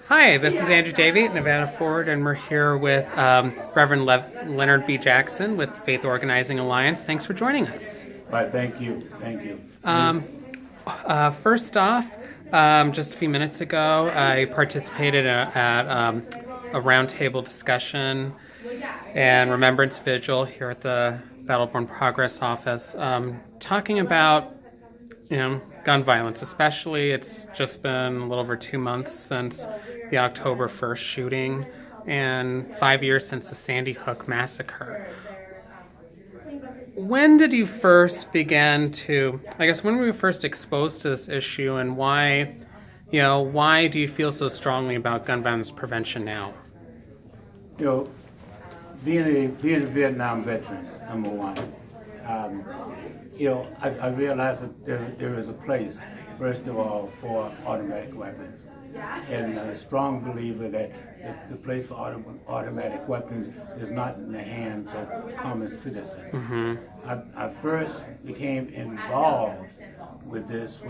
Hi, this is Andrew Davey at Nevada Forward, and we're here with Reverend Leonard B. Jackson with Faith Organizing Alliance. Thanks for joining us. Right, thank you, thank you. First off, just a few minutes ago, I participated at a roundtable discussion and remembrance vigil here at the Battleborn Progress Office, talking about gun violence. Especially, it's just been a little over 2 months since the October 1st shooting and 5 years since the Sandy Hook massacre. When did you first begin to, when were you first exposed to this issue, and why do you feel so strongly about gun violence prevention now? You know, being a Vietnam veteran, number one, I realized that there is a place, first of all, for automatic weapons. And I'm a strong believer that the place for automatic weapons is not in the hands of common citizens. Mm-hmm. I first became involved with this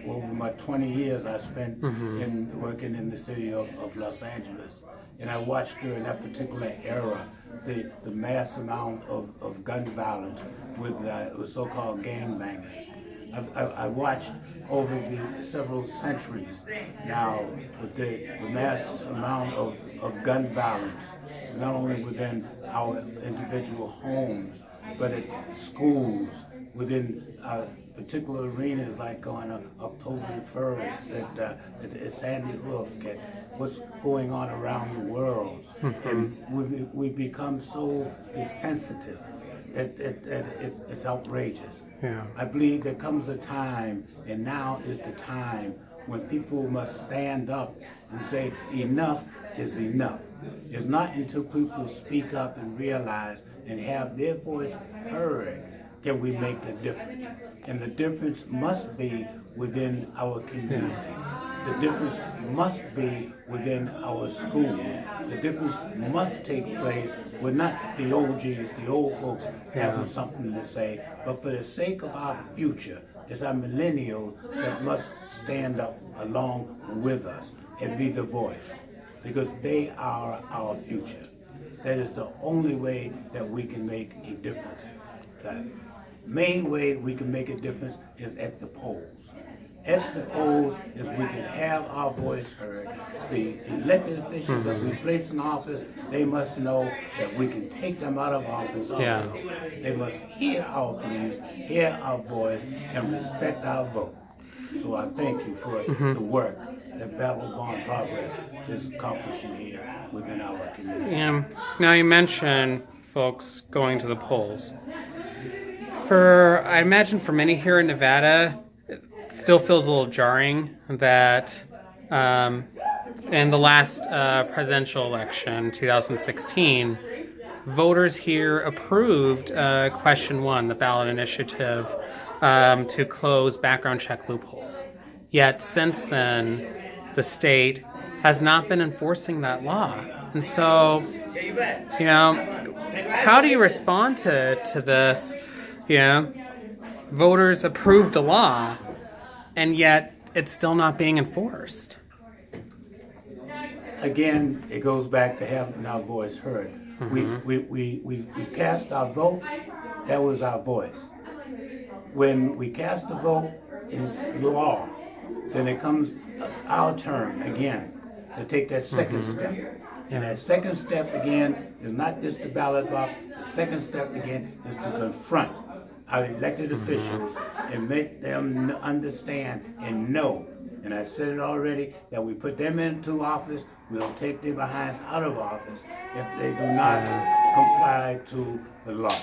over my 20 years I spent in working in the city of Los Angeles. And I watched during that particular era the mass amount of gun violence with so-called gangbangers. I watched over the several centuries now with the mass amount of gun violence, not only within our individual homes, but at schools, within particular arenas like on October the 1st at Sandy Hook, at what's going on around the world. And we've become so sensitive that it's outrageous. Yeah. I believe there comes a time, and now is the time, when people must stand up and say enough is enough. It's not until people speak up and realize and have their voice heard can we make a difference. And the difference must be within our communities. The difference must be within our schools. The difference must take place with not the OGs, the old folks having something to say, but for the sake of our future, it's our millennials that must stand up along with us and be the voice, because they are our future. That is the only way that we can make a difference. The main way we can make a difference is at the polls. At the polls is we can have our voice heard. The elected officials that we place in office, they must know that we can take them out of office also. Yeah. They must hear our pleas, hear our voice, and respect our vote. So I thank you for the work that Battleborn Progress is accomplishing here within our community. Now you mentioned folks going to the polls. I imagine for many here in Nevada, it still feels a little jarring that in the last presidential election, 2016, voters here approved Question 1, the ballot initiative, to close background check loopholes. Yet since then, the state has not been enforcing that law. And so, how do you respond to this? Voters approved a law, and yet it's still not being enforced. Again, it goes back to having our voice heard. We cast our vote, that was our voice. When we cast a vote, it's law. Then it comes our turn again to take that second step. And that second step again is not just the ballot box. The second step again is to confront our elected officials and make them understand and know. And I said it already, that we put them into office, we'll take their behinds out of office if they do not comply to the law.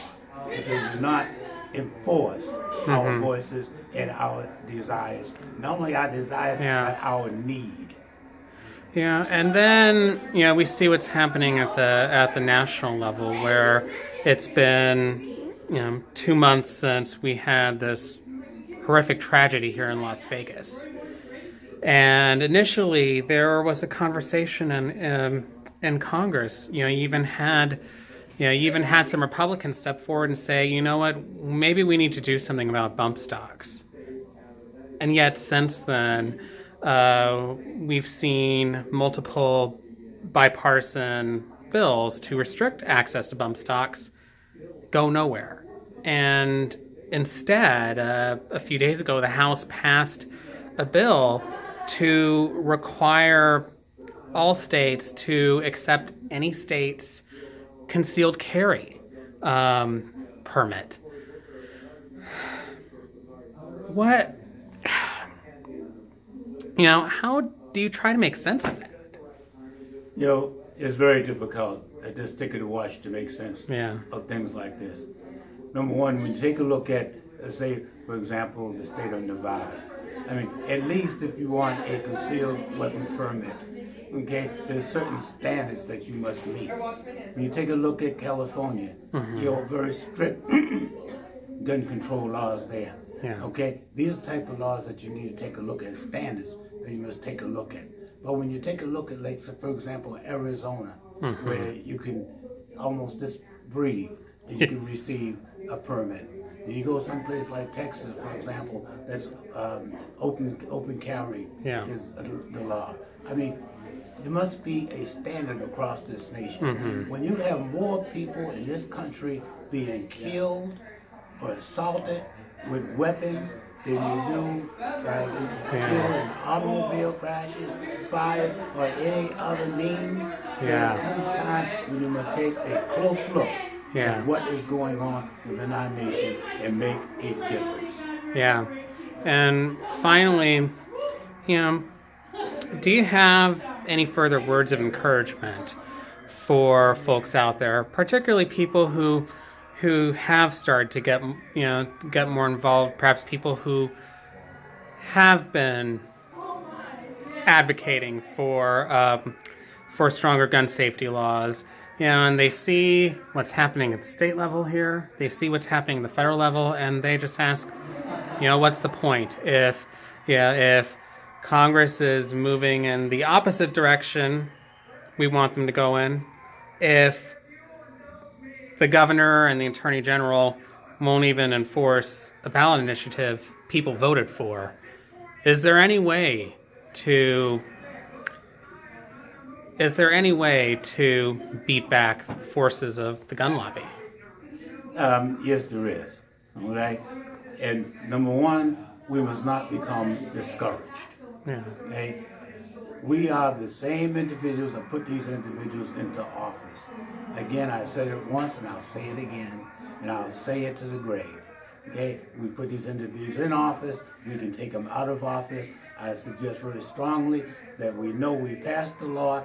If they do not enforce our voices and our desires. Not only our desires, but our need. Yeah, and then we see what's happening at the national level, where it's been 2 months since we had this horrific tragedy here in Las Vegas. And initially, there was a conversation in Congress. You even had some Republicans step forward and say, you know what, maybe we need to do something about bump stocks. And yet, since then, we've seen multiple bipartisan bills to restrict access to bump stocks go nowhere. And instead, a few days ago, the House passed a bill to require all states to accept any state's concealed carry permit. What, how do you try to make sense of that? It's very difficult at this ticket to watch to make sense of things like this. Number one, when you take a look at, let's say, for example, the state of Nevada, at least if you want a concealed weapon permit, okay, there's certain standards that you must meet. When you take a look at California, very strict gun control laws there. Yeah. Okay, these are the type of laws that you need to take a look at, standards that you must take a look at. But when you take a look at, like, for example, Arizona, where you can almost just breathe, and you can receive a permit. And you go someplace like Texas, for example, that's open carry is the law. There must be a standard across this nation. When you have more people in this country being killed or assaulted with weapons than you do killed in automobile crashes, fires, or any other means, there comes time when you must take a close look at what is going on within our nation and make a difference. Yeah. And finally, do you have any further words of encouragement for folks out there, particularly people who have started to get more involved, perhaps people who have been advocating for stronger gun safety laws, and they see what's happening at the state level here, they see what's happening at the federal level, and they just ask, what's the point if Congress is moving in the opposite direction we want them to go in, if the governor and the attorney general won't even enforce a ballot initiative people voted for? Is there any way to beat back the forces of the gun lobby? Yes, there is. All right. And number one, we must not become discouraged. Yeah. Okay? We are the same individuals that put these individuals into office. Again, I said it once and I'll say it again, and I'll say it to the grave. Okay? We put these individuals in office, we can take them out of office. I suggest very strongly that we know we passed the law,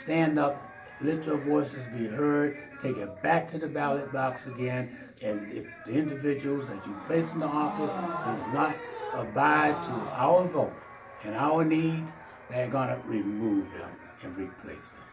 stand up, let your voices be heard, take it back to the ballot box again, and if the individuals that you place in the office does not abide to our vote and our needs, they're going to remove them and replace them.